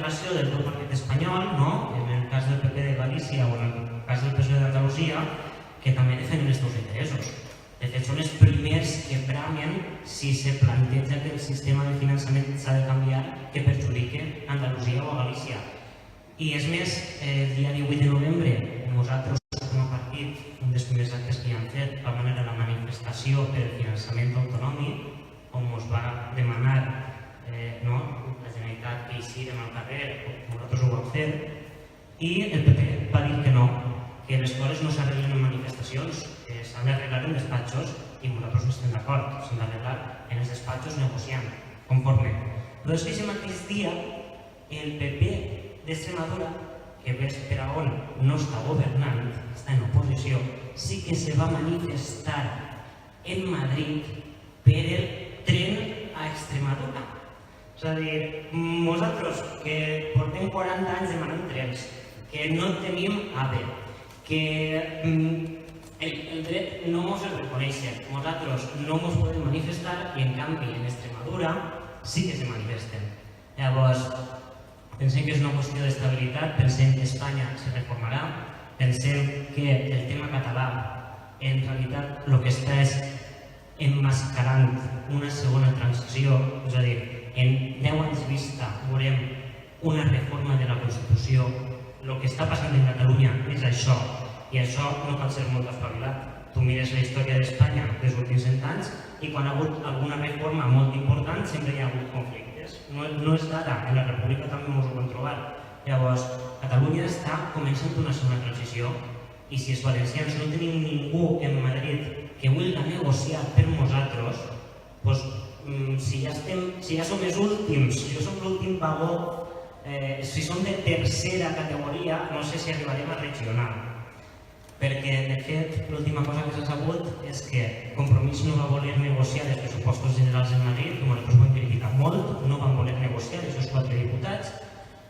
relació del tot partit espanyol, en el cas del PP de Galícia o en el cas del PSOE d'Andalusia, que també defenen els seus interessos. De fet, són els primers que bramen si se planteja que el sistema de finançament s'ha de canviar que perjudique Andalusia o Galícia. I és més, el dia 18 de novembre, nosaltres com a partit, un dels primers actes que hi hem fet va anar a la manifestació per el finançament autonòmic, on ens va demanar la Generalitat que eixírem al carrer, nosaltres ho vam fer, i el PP va dir que no, que les coses no s'arreglen en manifestacions, que s'han d'arreglar en despatxos, i nosaltres no estem d'acord, s'han d'arreglar en els despatxos negociant, conforme. Però és que aquest mateix dia, el PP d'Extremadura, que ves per a on no està governant, està en oposició, sí que se va manifestar en Madrid per el tren a Extremadura. És a dir, nosaltres que portem 40 anys demanant trens, que no tenim AVE, que el dret no ens el reconeixen, nosaltres no ens podem manifestar i en canvi en Extremadura sí que se manifesten. Llavors, pensem que és una qüestió d'estabilitat, pensem que Espanya se reformarà, pensem que el tema català en realitat el que està és emmascarant una segona transició, és a dir, en 10 anys vista veurem una reforma de la Constitució. El que està passant en Catalunya és això, i això no cal ser molt espavilat. Tu mires la història d'Espanya dels últims 100 anys i quan ha hagut alguna reforma molt important sempre hi ha hagut conflictes. No és d'ara, en la República també ens ho vam trobar. Llavors, Catalunya està començant una segona transició i si els valencians no tenim ningú en Madrid que vulgui negociar per nosaltres, doncs, si ja som els últims, si jo som l'últim vagó, si som de tercera categoria, no sé si arribarem a regional. Perquè, de fet, l'última cosa que s'ha sabut és que Compromís no va voler negociar els pressupostos generals de Madrid, que nosaltres ho hem criticat molt, no van voler negociar els seus 4 diputats,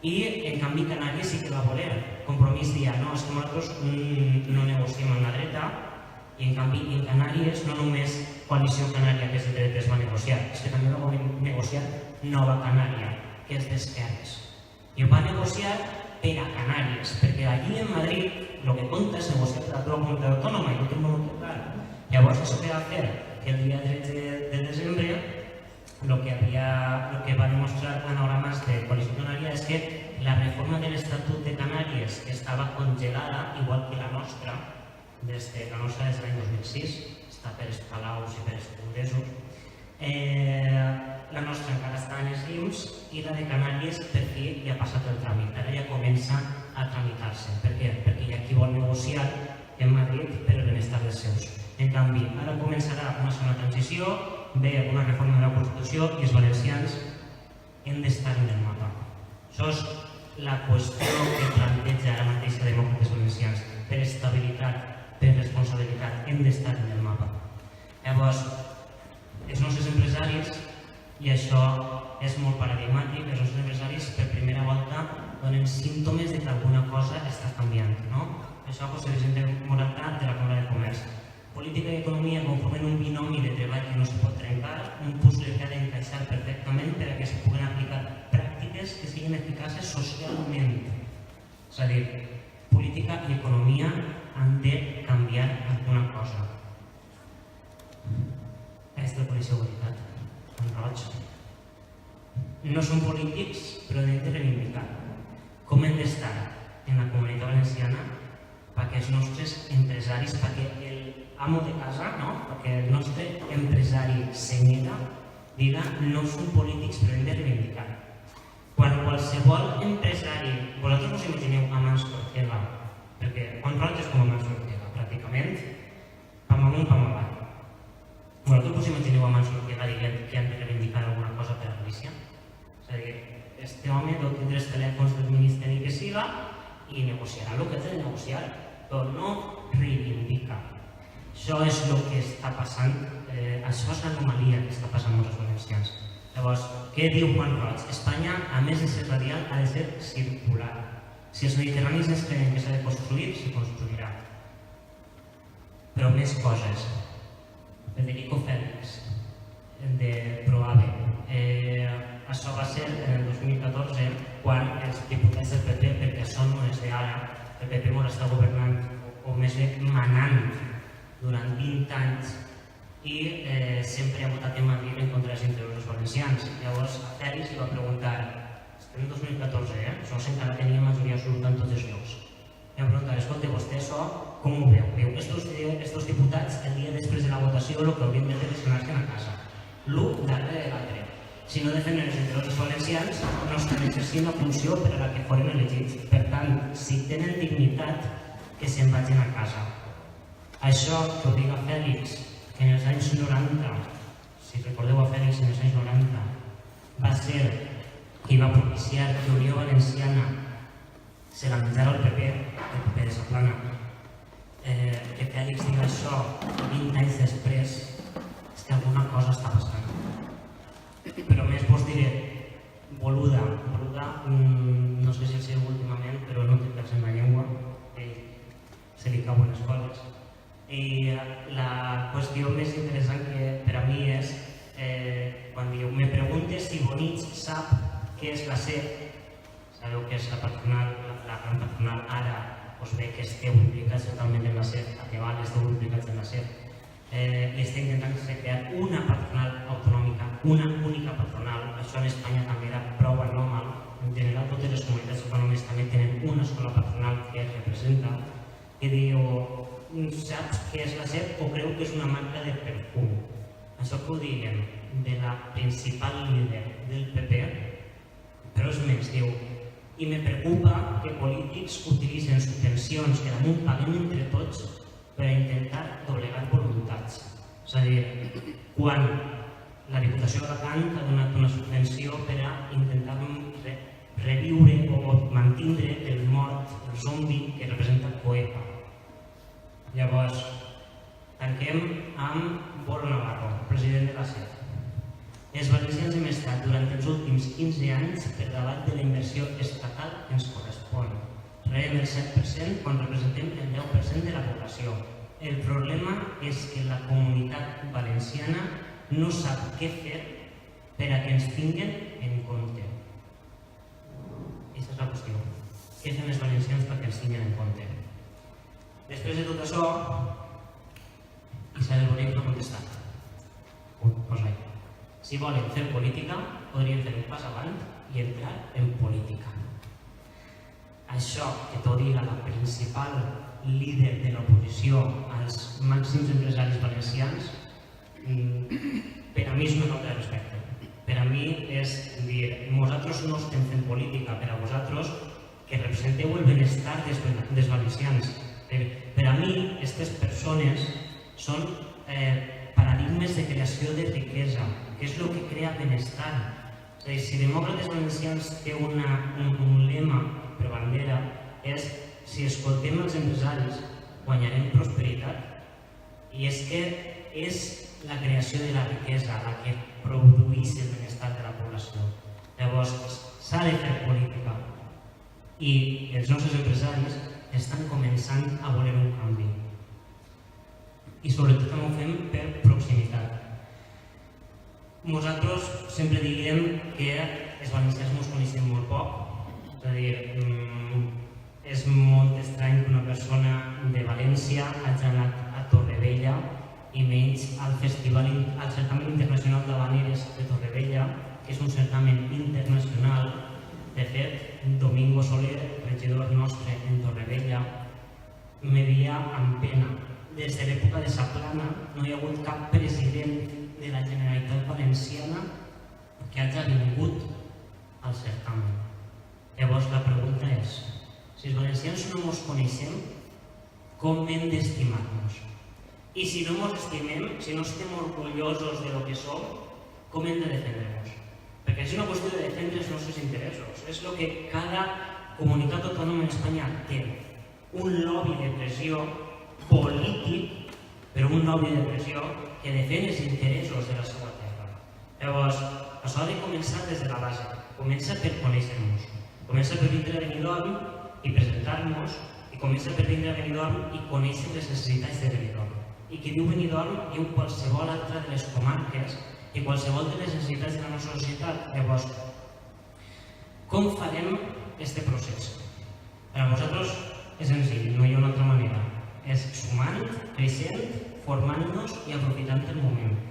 i, en canvi, Canàries sí que va voler. Compromís dia, no, és que nosaltres no negociem amb la dreta, i, en canvi, en Canàries, no només Coalició Canària, que és de dretes, va negociar, és que també va negociar Nova Canària, que és d'esquerres. I ho va negociar per a Canàries, perquè allí en Madrid el que compta és negociar per a la teva comunitat autònoma i no té molt clar. Llavors, això que va fer que el dia 13 de desembre el que va demostrar panorames de Coalició Canària és que la reforma de l'Estatut de Canàries estava congelada, igual que la nostra, des de l'any 2006, està per els palaus i per els congressos. La nostra encara està en els llums i la de Canàries per fi ja ha passat el tràmit, ara ja comença a tramitar-se. Per què? Perquè hi ha qui vol negociar en Madrid per el benestar dels seus. En canvi, ara començarà una segona transició, ve una reforma de la Constitució i els valencians hem d'estar en el mapa. Això és la qüestió que planteja ara mateix a Demòcrates Valencians. Per estabilitat, per responsabilitat, hem d'estar en el mapa. Llavors, els nostres empresaris, i això és molt paradigmàtic, els nostres empresaris per primera volta donen símptomes de que alguna cosa està canviant. Això ho Vicente Morata de la Cambra de Comerç. Política i economia conformen un binomi de treball que no es pot trencar, un puzzle que ha d'encaixar perfectament per a que es puguen aplicar pràctiques que siguin eficaces socialment. És a dir, política i economia han de canviar alguna cosa. És de policia seguretat, en roig. No són polítics, però hem de reivindicar. Com hem d'estar en la Comunitat Valenciana perquè els nostres empresaris, perquè l'amo de casa, perquè el nostre empresari senyera, diga no són polítics, però hem de reivindicar. Quan qualsevol empresari, vosaltres us imagineu Amancio Ortega, perquè Juan Roig és com Amancio Ortega, pràcticament, pam amunt, pam avall. Vosaltres us imagineu Amancio Ortega dient que han de reivindicar alguna cosa per a Galícia? És a dir, este home deu tindre els telèfons del ministeri que siga i negociarà el que té de negociar, però no reivindica. Això és el que està passant, això és l'anomalia que està passant amb els valencians. Llavors, què diu Juan Roig? Espanya, a més de ser radial, ha de ser circular. Si els mediterranis ens creuen que s'ha de construir, se construirà. Però més coses. Federico Félix, de Proave. Això va ser en el 2014, quan el ara, el PP ens està governant, o més bé manant, durant 20 anys i sempre ha votat en Madrid en contra dels interessos valencians. Llavors, a Félix li va preguntar, estem en 2014, sols encara tenia majoria absoluta en tots els llocs. Li va preguntar, escolta, vostè això com ho veu? Veu, estos diputats, el dia després de la votació, el que haurien de fer és anar-se'n a casa. L'un darrere de l'altre. Si no defenen els interessos valencians, no estan exercint la funció per a la que foren elegits. Per tant, si tenen dignitat, que se'n vagin a casa. Això que ho diga Félix, que en els anys 90, si recordeu a Félix en els anys 90, va ser qui va propiciar que Unió Valenciana se la menjara el PP de Saplana. Que Félix diga això 20 anys després, és que alguna cosa està passant. Però més vos diré, Boluda, no sé si el seu últimament, però no té pèls en la llengua, se li cauen les coses. I la qüestió més interessant que per a mi és quan diu, me preguntes si Bonich sap què és la SER. Sabeu que és la patronal, la gran patronal, ara us ve que esteu implicats totalment en la SER, a que val esteu implicats en la SER. I està intentant crear una patronal autonòmica, una única patronal. Això en Espanya també era prou anòmal. En general, totes les comunitats autònomes també tenen una sola patronal que es representa. I diu, saps què és la SER o creu que és una marca de perfum? Això que ho diguem de la principal líder del PP, però és més, diu, i me preocupa que polítics utilitzen subvencions que damunt paguem entre tots per a intentar doblegar voluntats. És a dir, quan la Diputació d'Alacant ha donat una subvenció per a intentar reviure o mantindre el mort, el zombi que representa Coepa. Llavors, tanquem amb Boro Navarro, president de la SER. Els valencians hem estat durant els últims 15 anys per davant de la inversió estatal que ens correspon. Rebem el 7% quan representem el 10% de la població. El problema és que la comunitat valenciana no sap què fer per a que ens tinguin en compte. Aquesta és la qüestió. Què fem els valencians perquè ens tinguin en compte? Després de tot això, Isabel Bonich no ha contestat. Posa ahí. Si volen fer política, podrien fer un pas avant i entrar en política. Això que t'ho diga la principal líder de l'oposició als màxims empresaris valencians, per a mi és una falta de respecte. Per a mi és dir, nosaltres no estem fent política, per a vosaltres que representeu el benestar dels valencians. Per a mi, aquestes persones són paradigmes de creació de riquesa, que és el que crea benestar. És a dir, si Demòcrates Valencians té un lema per bandera, és si escoltem els empresaris guanyarem prosperitat. I és que és la creació de la riquesa la que produeix el benestar de la població. Llavors, s'ha de fer política i els nostres empresaris estan començant a voler un canvi. I sobretot també ho fem per proximitat. Nosaltres sempre diguem que els valencians ens coneixem molt poc. És a dir, és molt estrany que una persona de València hagi anat a Torrevella i menys al certamen internacional d'Havaneres de Torrevella, que és un certamen internacional. De fet, Domingo Soler, regidor nostre en Torrevella, me dia amb pena. Des de l'època de Saplana no hi ha hagut cap president de la Generalitat Valenciana que hagi vingut al certamen. Llavors la pregunta és, si els valencians no ens coneixem, com hem d'estimar-nos? I si no ens estimem, si no estem orgullosos de lo que som, com hem de defendre-nos? Perquè és una qüestió de defendre els nostres interessos. És el que cada comunitat autònoma en Espanya té. Un lobby de pressió polític, però un lobby de pressió que defèn els interessos de la seva terra. Llavors, això ha de començar des de la base. Comença per conèixer-nos. Comença per vindre a Benidorm i presentar-nos, i comença per vindre a Benidorm i conèixer les necessitats de Benidorm. I qui diu Benidorm diu qualsevol altra de les comarques i qualsevol de les necessitats de la nostra societat. Llavors, com farem aquest procés? Per a vosaltres creixent, formant-nos i aprofitant el moment.